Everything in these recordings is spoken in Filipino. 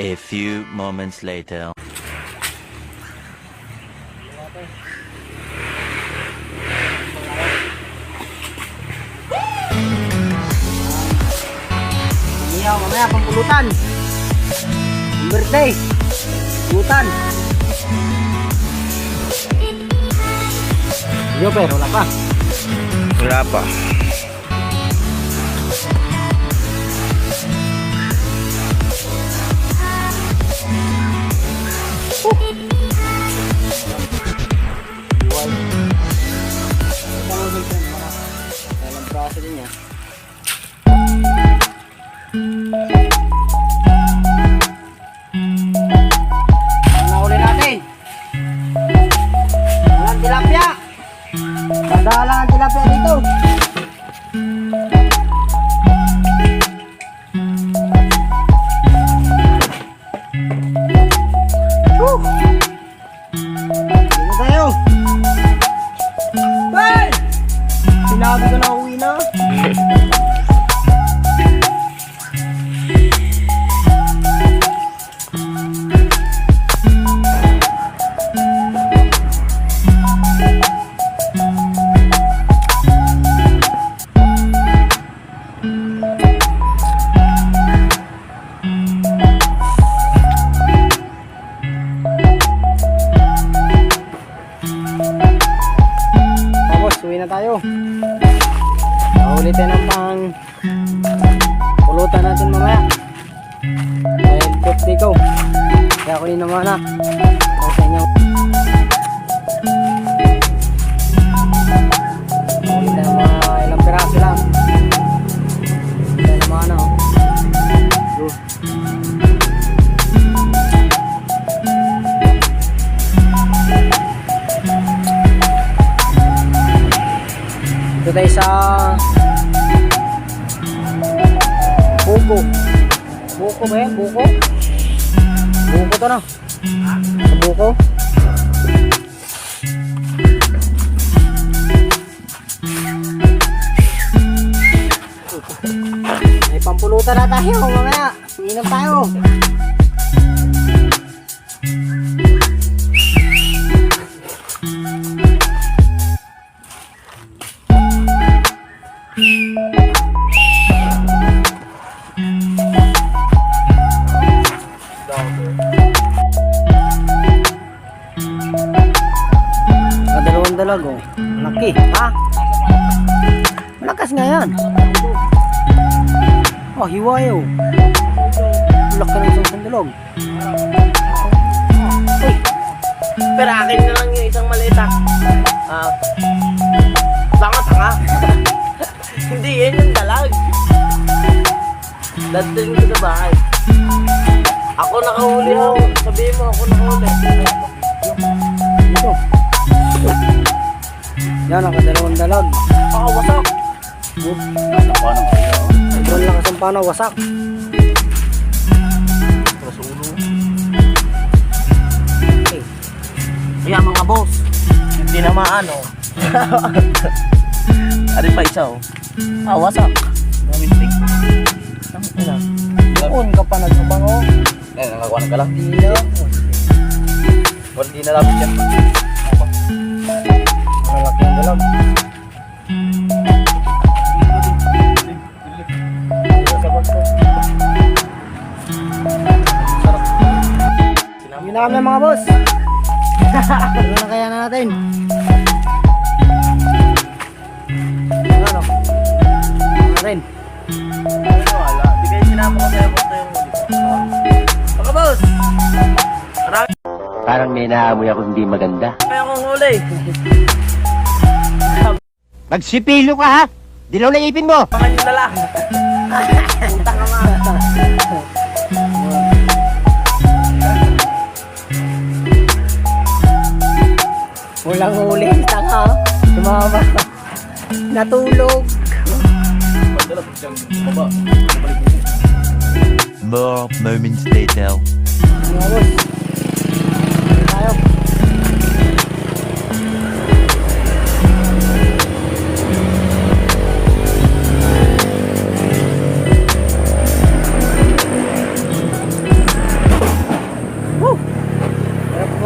A few moments later. Iyaw, mamaya pampulutan. Birthday. Pulutan. Iyo, pero wala pa. Wala pa. Dalam proses niya. Nahuli natin. Walang tilapia. Madalang ang tilapia dito. Dito tayo. Hey! Sinabi ko na uwi na. Tapos, uwi na tayo. Ulitin ang pang pulutan natin mamaya. Dahil birthday ko. Kaya kunin na muna. Ako sa inyo. Ulitin ang mga ilang piraso lang. Ulitin ang mga ano. Ito tayo sa buko. Buko ba yan? Buko? Buko to na. Sa buko. May pampulutan na tayo mamaya. Inom tayo. Dalawang dalago. Laki, ha? Malakas nga yan. Oh, hiwayo. Laki ng isang sandalog. Uy! Pero akin na lang yung isang malita. Tanga-tanga. Hindi, yan yung dalag. Dating ko sa bahay. Ako nakahuli ako. Sabihin mo, ako nakahuli. Dito. Yan, nakadalawang dalag. Wasak. Doon lang kasampana, wasak. Okay. Kaya mga boss, hindi na maano. Ari pa isa oh. Wasak. Dami stick. Ina. Doon ka pa nagsabango. Nakakuha ka lang. Hindi na. Wala di na lapit yan. Malaki ang dalag. Yun na kami mga boss. Ano na kaya natin? Ano? Ano rin? Wala. Di kayo sinama ko sa'yo kung tayo muli. Mga boss! Marami Parang may naamoy ako hindi maganda. kaya kong huli. Magsipilo ka ha! Dilaw na ipin mo! Mga nyo na lang. Utang ka mga. Walang huli, tanga. Sumama. Natulog. More moments later. Mga boss. Ano tayo?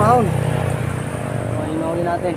ahon. Kuhanin na uli natin.